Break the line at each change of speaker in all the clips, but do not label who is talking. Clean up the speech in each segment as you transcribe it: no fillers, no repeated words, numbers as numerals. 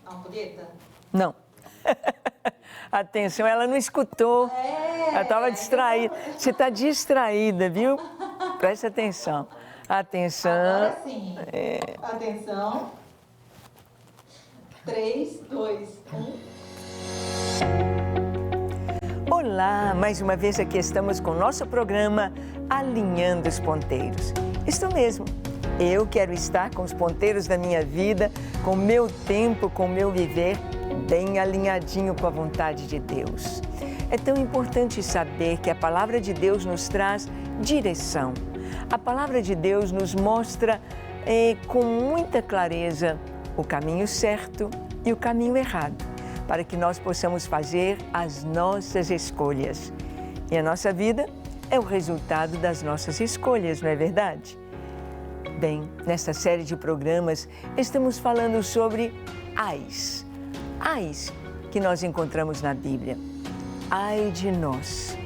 A ampulheta?
Não. Atenção, ela não escutou. Ela estava distraída. Você está distraída, viu? Presta atenção. Atenção.
Agora sim. Atenção. 3, 2, 1.
Olá, mais uma vez aqui estamos com o nosso programa Alinhando os Ponteiros. Isso mesmo, eu quero estar com os ponteiros da minha vida, com o meu tempo, com o meu viver, bem alinhadinho com a vontade de Deus. É tão importante saber que a palavra de Deus nos traz direção. A palavra de Deus nos mostra com muita clareza o caminho certo e o caminho errado, para que nós possamos fazer as nossas escolhas. E a nossa vida é o resultado das nossas escolhas, não é verdade? Bem, nesta série de programas estamos falando sobre ais. Ais que nós encontramos na Bíblia. Ai de nós.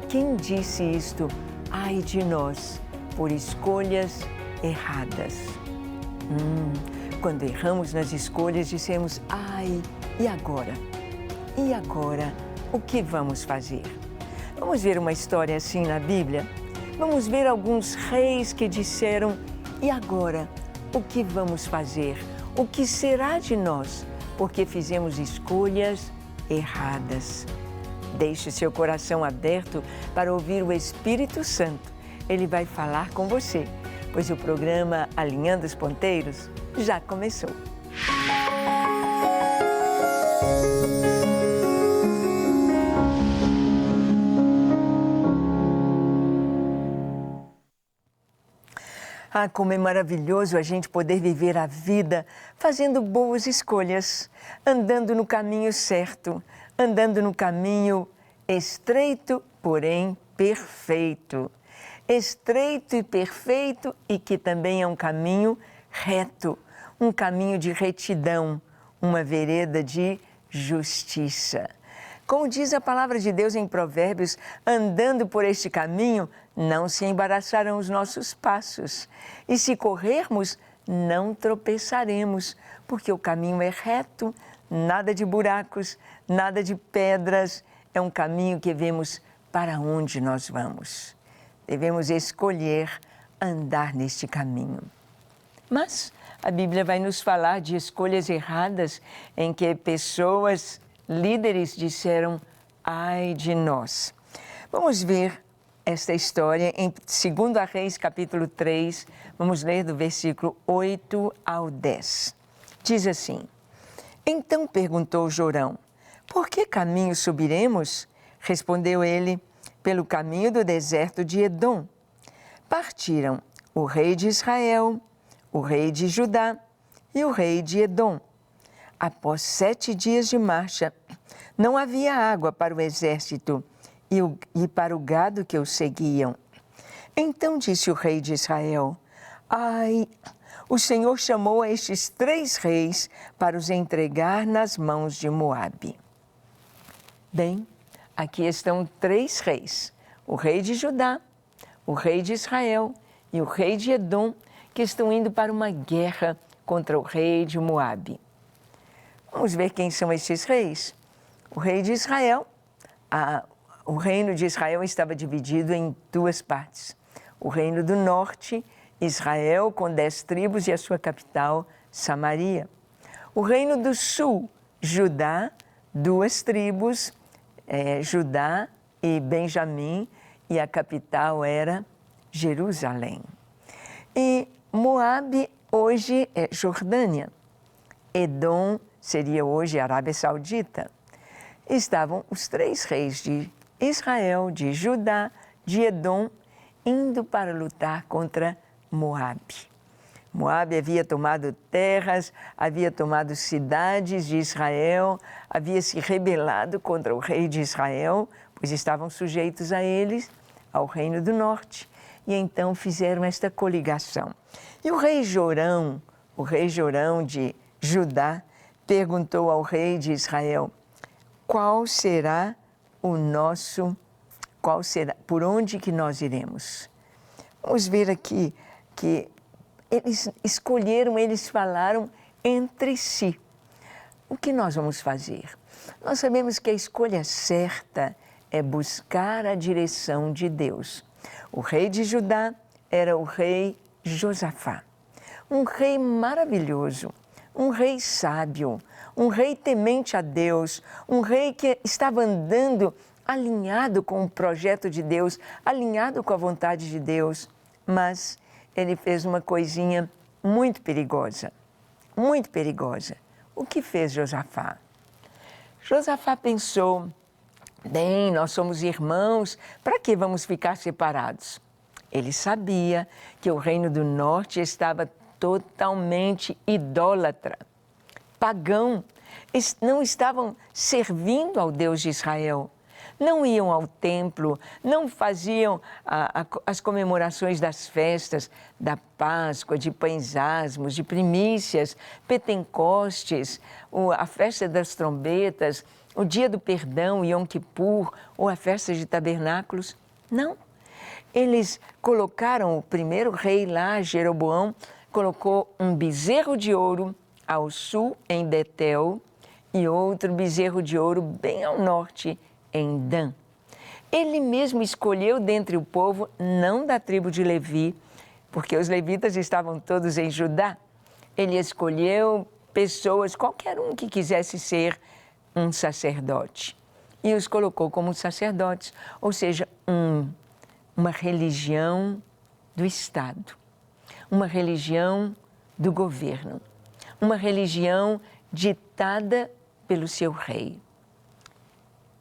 Quem disse isto? Ai de nós, por escolhas erradas. Quando erramos nas escolhas, dissemos, ai, e agora? E agora, o que vamos fazer? Vamos ver uma história assim na Bíblia? Vamos ver alguns reis que disseram, e agora, o que vamos fazer? O que será de nós? Porque fizemos escolhas erradas. Deixe seu coração aberto para ouvir o Espírito Santo. Ele vai falar com você, pois o programa Alinhando os Ponteiros já começou. Como é maravilhoso a gente poder viver a vida fazendo boas escolhas, andando no caminho certo, andando no caminho estreito, porém perfeito. Estreito e perfeito e que também é um caminho reto, um caminho de retidão, uma vereda de justiça. Como diz a palavra de Deus em Provérbios, andando por este caminho, não se embaraçarão os nossos passos. E se corrermos, não tropeçaremos, porque o caminho é reto, nada de buracos, nada de pedras. É um caminho que vemos para onde nós vamos. Devemos escolher andar neste caminho. Mas a Bíblia vai nos falar de escolhas erradas em que pessoas, líderes disseram, ai de nós. Vamos ver esta história em 2 Reis, capítulo 3, vamos ler do versículo 8 ao 10. Diz assim, então perguntou Jorão, por que caminho subiremos? Respondeu ele, pelo caminho do deserto de Edom. Partiram o rei de Israel, o rei de Judá e o rei de Edom. Após 7 dias de marcha, não havia água para o exército e para o gado que os seguiam. Então disse o rei de Israel, ai, o Senhor chamou a estes 3 reis para os entregar nas mãos de Moabe. Bem, aqui estão 3 reis, o rei de Judá, o rei de Israel e o rei de Edom, que estão indo para uma guerra contra o rei de Moabe. Vamos ver quem são esses reis. O rei de Israel, o reino de Israel estava dividido em 2 partes. O reino do norte, Israel, com 10 tribos e a sua capital, Samaria. O reino do sul, Judá, 2 tribos, Judá e Benjamim, e a capital era Jerusalém. E Moabe hoje é Jordânia. Edom seria hoje a Arábia Saudita. Estavam os 3 reis de Israel, de Judá, de Edom, indo para lutar contra Moabe. Moabe havia tomado terras, havia tomado cidades de Israel, havia se rebelado contra o rei de Israel, pois estavam sujeitos a eles, ao reino do norte, e então fizeram esta coligação. E o rei Jorão de Judá, perguntou ao rei de Israel, por onde que nós iremos? Vamos ver aqui que eles falaram entre si. o que nós vamos fazer? Nós sabemos que a escolha certa é buscar a direção de Deus. O rei de Judá era o rei Josafá, um rei maravilhoso, um rei sábio, um rei temente a Deus, um rei que estava andando alinhado com o projeto de Deus, alinhado com a vontade de Deus, mas ele fez uma coisinha muito perigosa, muito perigosa. O que fez Josafá? Josafá pensou, bem, nós somos irmãos, para que vamos ficar separados? Ele sabia que o reino do norte estava totalmente idólatra, pagão, não estavam servindo ao Deus de Israel, não iam ao templo, não faziam as comemorações das festas, da Páscoa, de pães asmos, de primícias, Pentecostes, a festa das trombetas, o dia do perdão, Yom Kippur, ou a festa de tabernáculos. Não. Eles colocaram o primeiro rei lá, Jeroboão, colocou um bezerro de ouro ao sul, em Betel, e outro bezerro de ouro bem ao norte, em Dan. Ele mesmo escolheu dentre o povo, não da tribo de Levi, porque os levitas estavam todos em Judá. Ele escolheu pessoas, qualquer um que quisesse ser um sacerdote, e os colocou como sacerdotes, ou seja, uma religião do Estado, uma religião do governo, uma religião ditada pelo seu rei.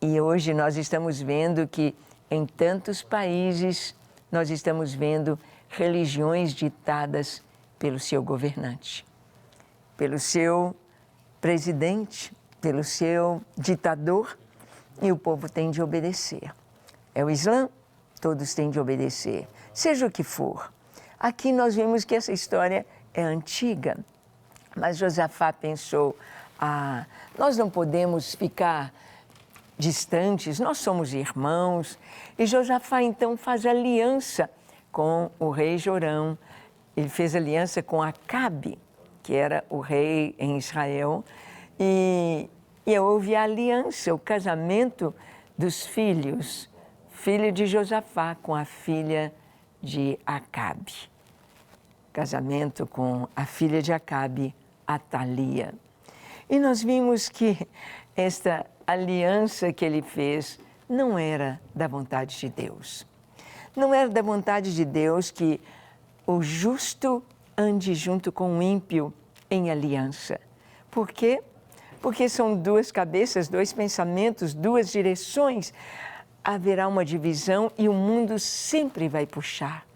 E hoje nós estamos vendo que em tantos países nós estamos vendo religiões ditadas pelo seu governante, pelo seu presidente, pelo seu ditador, e o povo tem de obedecer. É o Islã, todos têm de obedecer, seja o que for. Aqui nós vemos que essa história é antiga, mas Josafá pensou, nós não podemos ficar distantes, nós somos irmãos. E Josafá então faz aliança com o rei Jorão. Ele fez aliança com Acabe, que era o rei em Israel, e houve a aliança, o casamento dos filhos, filho de Josafá com a filha de Acabe. Casamento com a filha de Acabe, Atalia. E nós vimos que esta aliança que ele fez não era da vontade de Deus. Não era da vontade de Deus que o justo ande junto com o ímpio em aliança. Por quê? Porque são duas cabeças, dois pensamentos, duas direções. Haverá uma divisão e o mundo sempre vai puxar.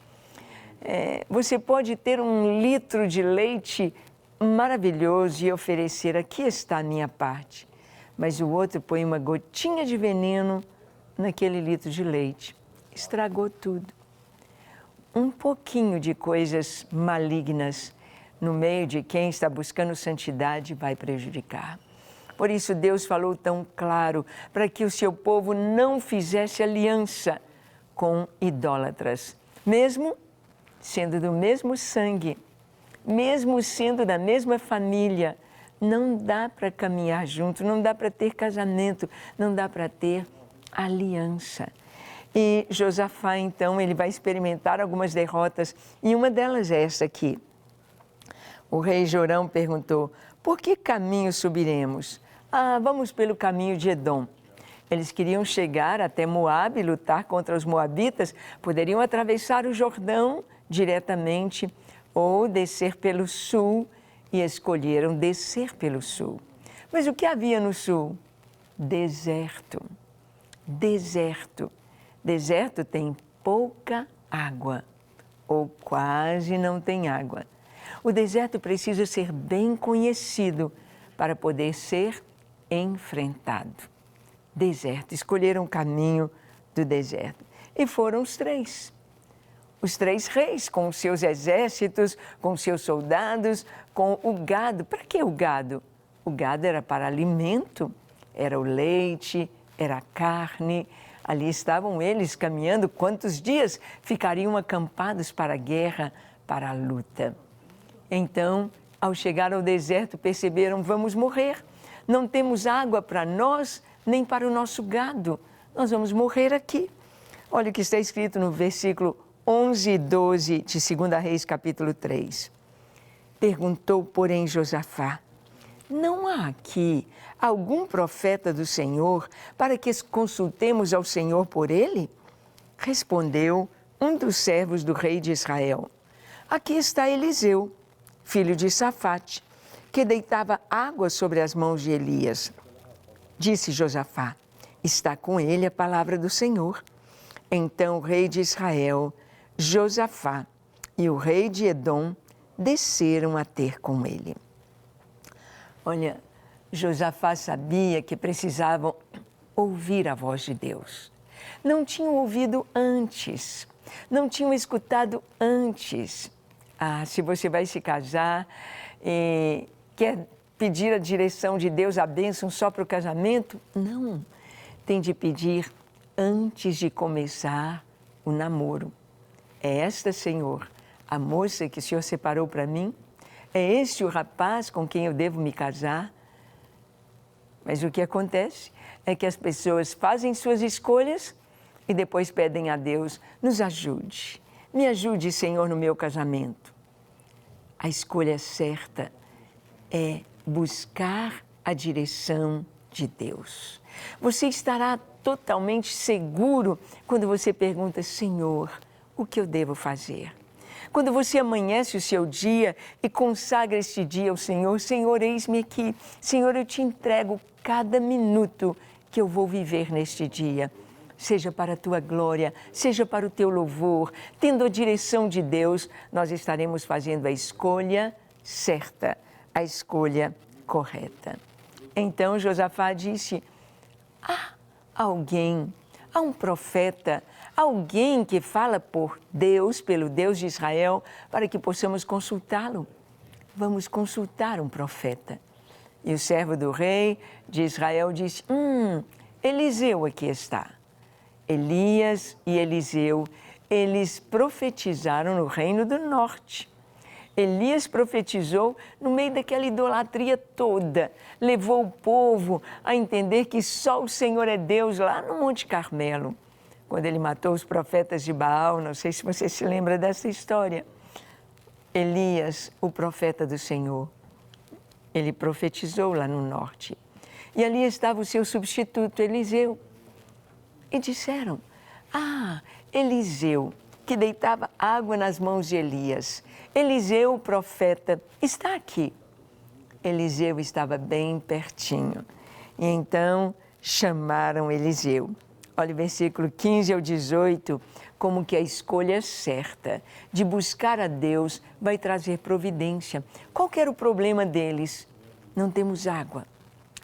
Você pode ter 1 litro de leite maravilhoso e oferecer, aqui está a minha parte. Mas o outro põe uma gotinha de veneno naquele litro de leite. Estragou tudo. Um pouquinho de coisas malignas no meio de quem está buscando santidade vai prejudicar. Por isso Deus falou tão claro, para que o seu povo não fizesse aliança com idólatras, mesmo sendo do mesmo sangue, mesmo sendo da mesma família. Não dá para caminhar junto, não dá para ter casamento, não dá para ter aliança. E Josafá, então, ele vai experimentar algumas derrotas, e uma delas é essa aqui. O rei Jorão perguntou, por que caminho subiremos? Vamos pelo caminho de Edom. Eles queriam chegar até Moabe, lutar contra os moabitas, poderiam atravessar o Jordão diretamente ou descer pelo sul, e escolheram descer pelo sul. Mas o que havia no sul? Deserto. Deserto. Deserto tem pouca água, ou quase não tem água. O deserto precisa ser bem conhecido para poder ser enfrentado. Deserto. Escolheram o caminho do deserto. E foram os três. Os 3 reis, com os seus exércitos, com os seus soldados, com o gado. Para que o gado? O gado era para alimento, era o leite, era a carne. Ali estavam eles caminhando. Quantos dias ficariam acampados para a guerra, para a luta? Então, ao chegar ao deserto, perceberam, vamos morrer. não temos água para nós, nem para o nosso gado. Nós vamos morrer aqui. Olha o que está escrito no versículo 11 e 12 de 2 Reis, capítulo 3. Perguntou, porém, Josafá: não há aqui algum profeta do Senhor para que consultemos ao Senhor por ele? Respondeu um dos servos do rei de Israel: aqui está Eliseu, filho de Safate, que deitava água sobre as mãos de Elias. Disse Josafá: está com ele a palavra do Senhor. Então o rei de Israel, Josafá, e o rei de Edom desceram a ter com ele. Olha, Josafá sabia que precisavam ouvir a voz de Deus. Não tinham ouvido antes, não tinham escutado antes. Ah, se você vai se casar e quer pedir a direção de Deus, a bênção só para o casamento? Não, tem de pedir antes de começar o namoro. É esta, Senhor, a moça que o Senhor separou para mim? É este o rapaz com quem eu devo me casar? Mas o que acontece é que as pessoas fazem suas escolhas e depois pedem a Deus: nos ajude, me ajude, Senhor, no meu casamento. A escolha certa é buscar a direção de Deus. Você estará totalmente seguro quando você pergunta: Senhor, o que eu devo fazer? Quando você amanhece o seu dia e consagra este dia ao Senhor: Senhor, eis-me aqui. Senhor, eu te entrego cada minuto que eu vou viver neste dia. Seja para a tua glória, seja para o teu louvor. Tendo a direção de Deus, nós estaremos fazendo a escolha certa, a escolha correta. Então Josafá disse: há alguém, há um profeta, alguém que fala por Deus, pelo Deus de Israel, para que possamos consultá-lo. Vamos consultar um profeta. E o servo do rei de Israel disse: Eliseu aqui está. Elias e Eliseu, eles profetizaram no reino do norte. Elias profetizou no meio daquela idolatria toda, levou o povo a entender que só o Senhor é Deus lá no Monte Carmelo. Quando ele matou os profetas de Baal, não sei se você se lembra dessa história. Elias, o profeta do Senhor, ele profetizou lá no norte. E ali estava o seu substituto, Eliseu. E disseram: Eliseu, que deitava água nas mãos de Elias. Eliseu, o profeta, está aqui. Eliseu estava bem pertinho. E então chamaram Eliseu. Olha o versículo 15 ao 18, como que a escolha certa de buscar a Deus vai trazer providência. Qual que era o problema deles? Não temos água.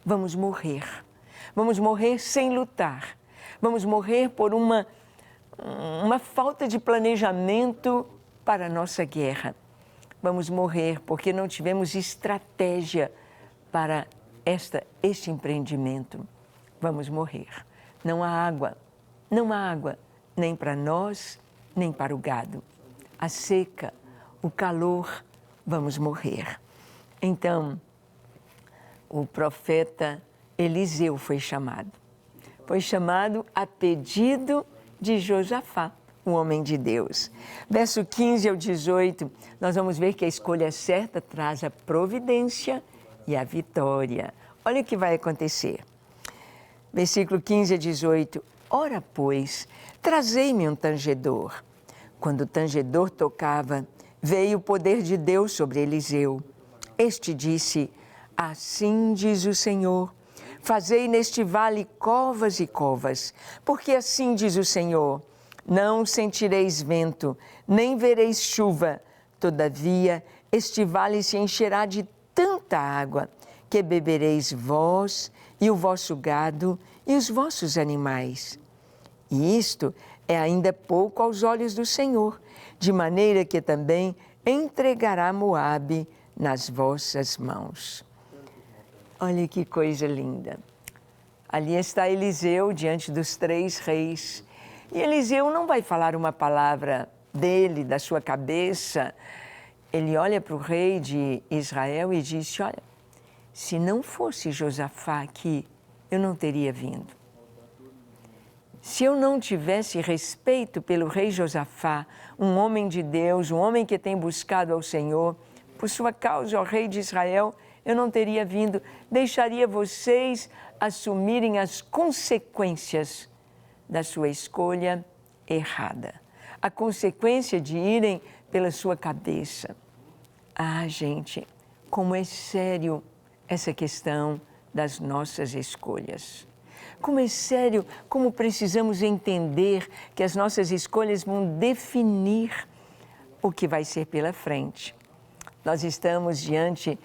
Vamos morrer. Vamos morrer sem lutar. Vamos morrer por uma falta de planejamento para a nossa guerra. Vamos morrer porque não tivemos estratégia para este empreendimento. Vamos morrer. Não há água, nem para nós, nem para o gado. A seca, o calor, vamos morrer. Então, o profeta Eliseu foi chamado. Foi chamado a pedido de Josafá, o homem de Deus. Verso 15 ao 18, nós vamos ver que a escolha certa traz a providência e a vitória. Olha o que vai acontecer. Versículo 15 a 18. Ora, pois, trazei-me um tangedor. Quando o tangedor tocava, veio o poder de Deus sobre Eliseu. Este disse: assim diz o Senhor, fazei neste vale covas e covas, porque assim diz o Senhor, não sentireis vento, nem vereis chuva, todavia este vale se encherá de tanta água, que bebereis vós e o vosso gado e os vossos animais. E isto é ainda pouco aos olhos do Senhor, de maneira que também entregará Moabe nas vossas mãos. Olha que coisa linda. Ali está Eliseu diante dos 3 reis. E Eliseu não vai falar uma palavra dele, da sua cabeça. Ele olha para o rei de Israel e diz: olha, se não fosse Josafá aqui, eu não teria vindo. Se eu não tivesse respeito pelo rei Josafá, um homem de Deus, um homem que tem buscado ao Senhor, por sua causa, ó rei de Israel, eu não teria vindo, deixaria vocês assumirem as consequências da sua escolha errada. A consequência de irem pela sua cabeça. Ah, gente, como é sério essa questão das nossas escolhas. Como é sério, como precisamos entender que as nossas escolhas vão definir o que vai ser pela frente. Nós estamos diante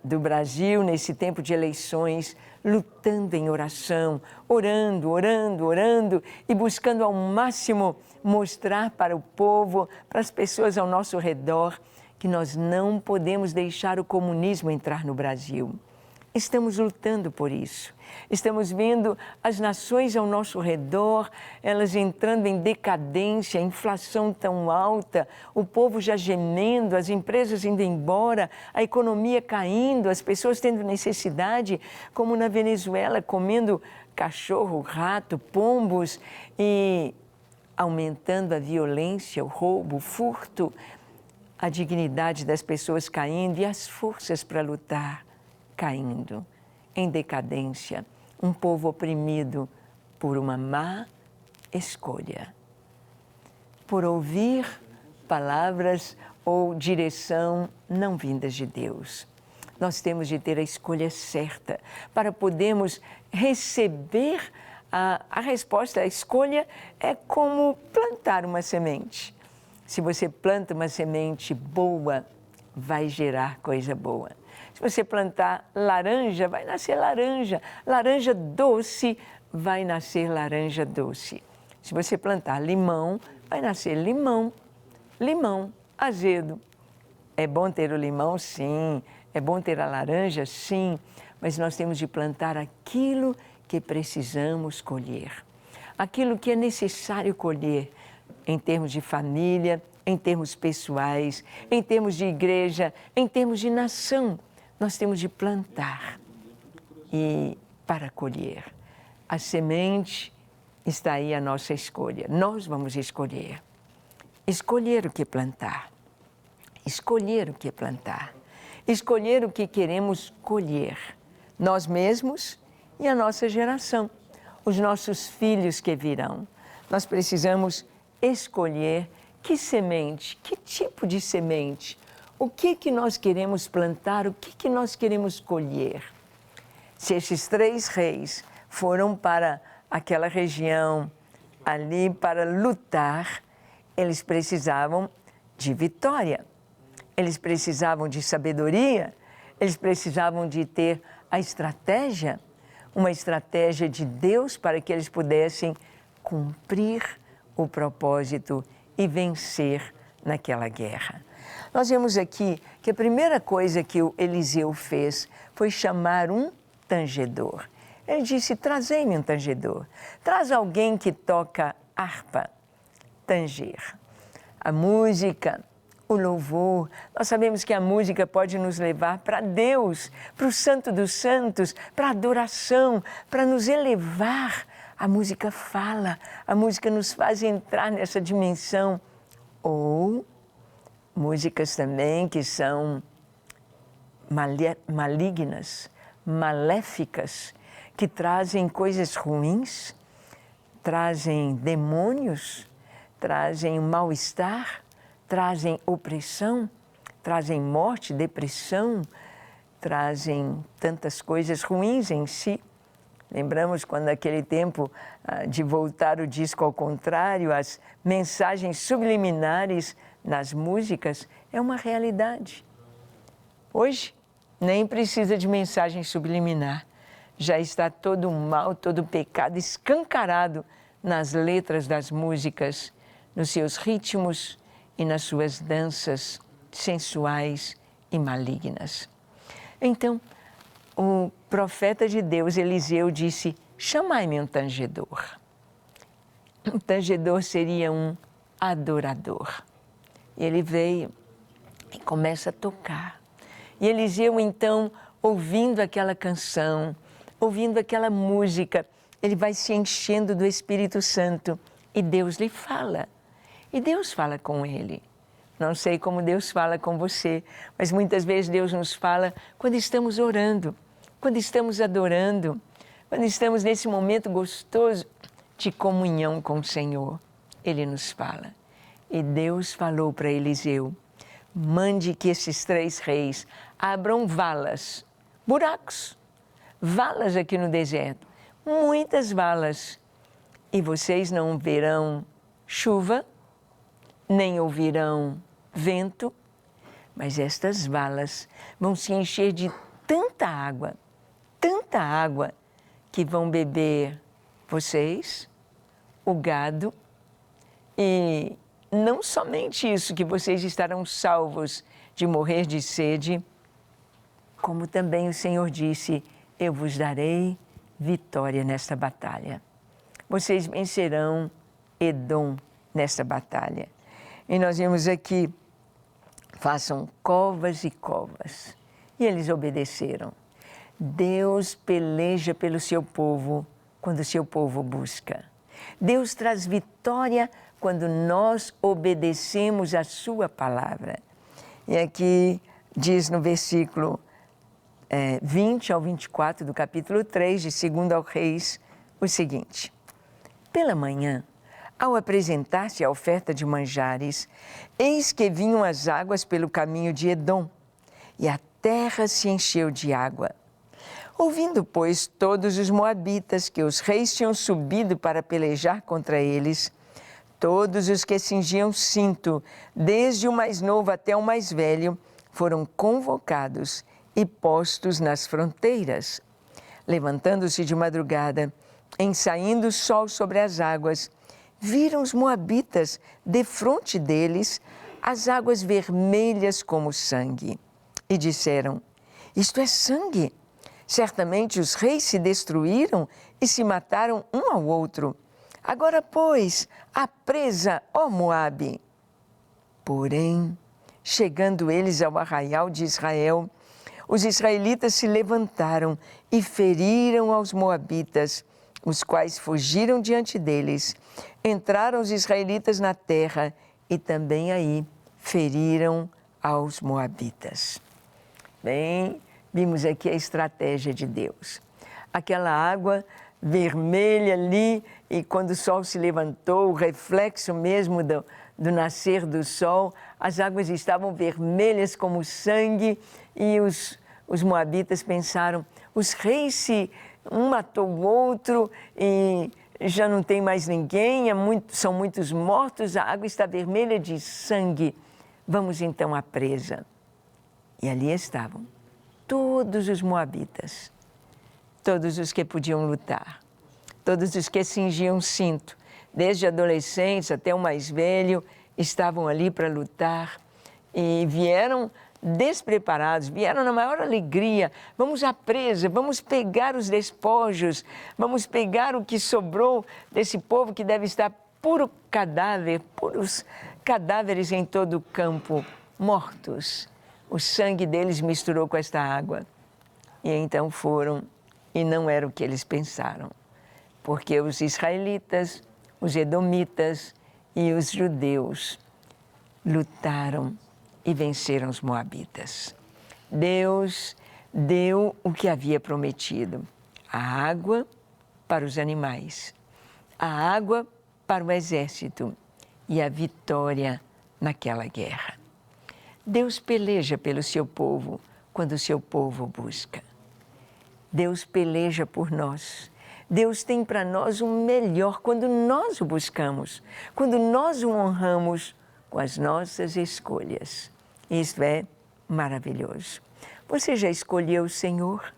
do Brasil, nesse tempo de eleições, lutando em oração, orando e buscando ao máximo mostrar para o povo, para as pessoas ao nosso redor, que nós não podemos deixar o comunismo entrar no Brasil. Estamos lutando por isso. Estamos vendo as nações ao nosso redor, elas entrando em decadência, a inflação tão alta, o povo já gemendo, as empresas indo embora, a economia caindo, as pessoas tendo necessidade, como na Venezuela, comendo cachorro, rato, pombos e aumentando a violência, o roubo, o furto, a dignidade das pessoas caindo e as forças para lutar caindo, em decadência, um povo oprimido por uma má escolha, por ouvir palavras ou direção não vindas de Deus. Nós temos de ter a escolha certa para podermos receber a resposta. A escolha é como plantar uma semente. Se você planta uma semente boa, vai gerar coisa boa. Se você plantar laranja, vai nascer laranja. Laranja doce, vai nascer laranja doce. Se você plantar limão, vai nascer limão. Limão azedo. É bom ter o limão? Sim. É bom ter a laranja? Sim. Mas nós temos de plantar aquilo que precisamos colher. Aquilo que é necessário colher em termos de família, em termos pessoais, em termos de igreja, em termos de nação. Nós temos de plantar e para colher. A semente está aí a nossa escolha. Nós vamos escolher. Escolher o que plantar. Escolher o que plantar. Escolher o que queremos colher. Nós mesmos e a nossa geração. Os nossos filhos que virão. Nós precisamos escolher que semente, que tipo de semente. O que nós queremos plantar, o que nós queremos colher? Se esses 3 reis foram para aquela região ali para lutar, eles precisavam de vitória, eles precisavam de sabedoria, eles precisavam de ter a estratégia, uma estratégia de Deus para que eles pudessem cumprir o propósito e vencer naquela guerra. Nós vemos aqui que a primeira coisa que o Eliseu fez foi chamar um tangedor. Ele disse, trazei-me um tangedor. Traz alguém que toca harpa, tanger. A música, o louvor, nós sabemos que a música pode nos levar para Deus, para o Santo dos Santos, para a adoração, para nos elevar. A música fala, a música nos faz entrar nessa dimensão. Ou músicas também que são malignas, maléficas, que trazem coisas ruins, trazem demônios, trazem mal-estar, trazem opressão, trazem morte, depressão, trazem tantas coisas ruins em si. Lembramos quando naquele tempo de voltar o disco ao contrário, as mensagens subliminares nas músicas é uma realidade. Hoje, nem precisa de mensagem subliminar. Já está todo o mal, todo o pecado escancarado nas letras das músicas, nos seus ritmos e nas suas danças sensuais e malignas. Então, o profeta de Deus, Eliseu, disse, chamai-me um tangedor. Um tangedor seria um adorador. E ele veio e começa a tocar. E Eliseu, então, ouvindo aquela canção, ouvindo aquela música, ele vai se enchendo do Espírito Santo e Deus lhe fala. E Deus fala com ele. Não sei como Deus fala com você, mas muitas vezes Deus nos fala quando estamos orando, quando estamos adorando, quando estamos nesse momento gostoso de comunhão com o Senhor. Ele nos fala. E Deus falou para Eliseu: mande que esses 3 reis abram valas, buracos, valas aqui no deserto, muitas valas. E vocês não verão chuva, nem ouvirão vento, mas estas valas vão se encher de tanta água, que vão beber vocês, o gado, e não somente isso, que vocês estarão salvos de morrer de sede, como também o Senhor disse: eu vos darei vitória nesta batalha. Vocês vencerão Edom nesta batalha. E nós vimos aqui, façam covas e covas. E eles obedeceram. Deus peleja pelo seu povo quando o seu povo busca. Deus traz vitória quando nós obedecemos a sua palavra. E aqui diz no versículo 20 ao 24 do capítulo 3 de 2 ao Reis o seguinte: pela manhã, ao apresentar-se a oferta de manjares, eis que vinham as águas pelo caminho de Edom, e a terra se encheu de água. Ouvindo, pois, todos os moabitas que os reis tinham subido para pelejar contra eles, todos os que cingiam cinto, desde o mais novo até o mais velho, foram convocados e postos nas fronteiras. Levantando-se de madrugada, em saindo o sol sobre as águas, viram os moabitas, defronte deles, as águas vermelhas como sangue. E disseram: isto é sangue. Certamente os reis se destruíram e se mataram um ao outro. Agora, pois, a presa, ó Moabe. Porém, chegando eles ao arraial de Israel, os israelitas se levantaram e feriram aos moabitas, os quais fugiram diante deles. Entraram os israelitas na terra e também aí feriram aos moabitas. Bem, vimos aqui a estratégia de Deus. Aquela água vermelha ali, e quando o sol se levantou, o reflexo mesmo do nascer do sol, as águas estavam vermelhas como sangue, e os moabitas pensaram: os reis um matou o outro e já não tem mais ninguém, são muitos mortos, a água está vermelha de sangue. Vamos então à presa. E ali estavam todos os moabitas, todos os que podiam lutar, todos os que cingiam cinto, desde adolescentes até o mais velho, estavam ali para lutar e vieram despreparados, vieram na maior alegria. Vamos à presa, vamos pegar os despojos, vamos pegar o que sobrou desse povo que deve estar puro cadáver, puros cadáveres em todo o campo, mortos. O sangue deles misturou com esta água. E então foram, e não era o que eles pensaram, porque os israelitas, os edomitas e os judeus lutaram e venceram os moabitas. Deus deu o que havia prometido: a água para os animais, a água para o exército e a vitória naquela guerra. Deus peleja pelo seu povo quando o seu povo busca. Deus peleja por nós. Deus tem para nós o melhor quando nós o buscamos, quando nós o honramos com as nossas escolhas. Isto é maravilhoso. Você já escolheu o Senhor?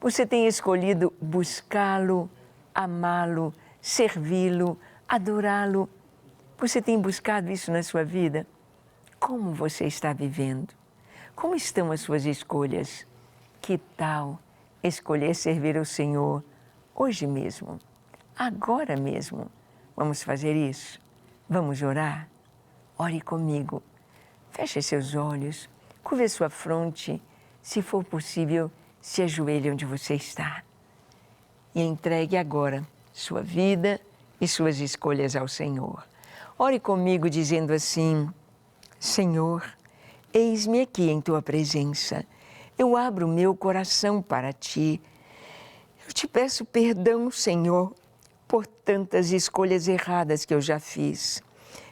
Você tem escolhido buscá-lo, amá-lo, servi-lo, adorá-lo? Você tem buscado isso na sua vida? Como você está vivendo? Como estão as suas escolhas? Que tal escolher servir ao Senhor hoje mesmo, agora mesmo? Vamos fazer isso? Vamos orar? Ore comigo. Feche seus olhos, curve sua fronte. Se for possível, se ajoelhe onde você está e entregue agora sua vida e suas escolhas ao Senhor. Ore comigo dizendo assim: Senhor, eis-me aqui em Tua presença. Eu abro o meu coração para Ti. Eu te peço perdão, Senhor, por tantas escolhas erradas que eu já fiz.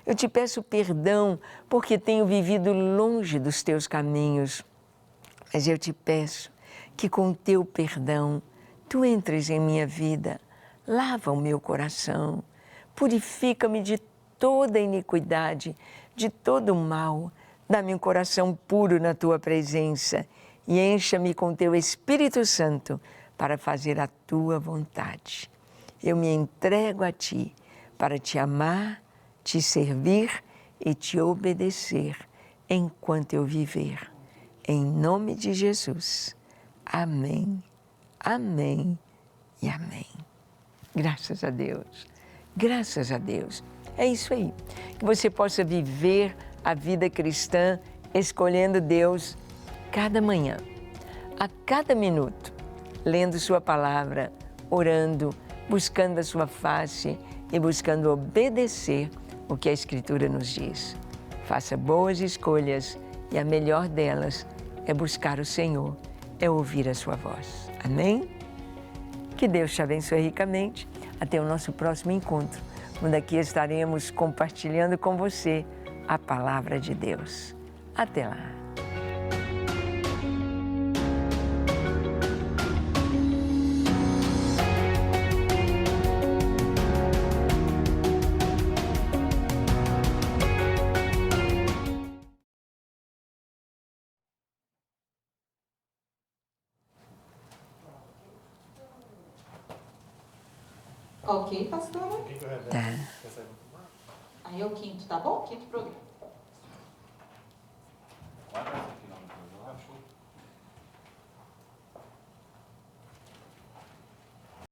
Eu te peço perdão porque tenho vivido longe dos Teus caminhos. Mas eu te peço que com Teu perdão, Tu entres em minha vida, lava o meu coração, purifica-me de toda iniquidade, de todo mal, dá-me um coração puro na Tua presença e encha-me com Teu Espírito Santo para fazer a Tua vontade. Eu me entrego a Ti para Te amar, Te servir e Te obedecer enquanto eu viver. Em nome de Jesus. Amém, amém e amém. Graças a Deus, graças a Deus. É isso aí, que você possa viver a vida cristã escolhendo Deus cada manhã, a cada minuto, lendo Sua palavra, orando, buscando a Sua face e buscando obedecer o que a Escritura nos diz. Faça boas escolhas e a melhor delas é buscar o Senhor, é ouvir a Sua voz. Amém? Que Deus te abençoe ricamente. Até o nosso próximo encontro, quando aqui estaremos compartilhando com você a palavra de Deus. Até lá.
Ok, pastora?
Tá.
Aí é o quinto, tá bom? Quinto programa.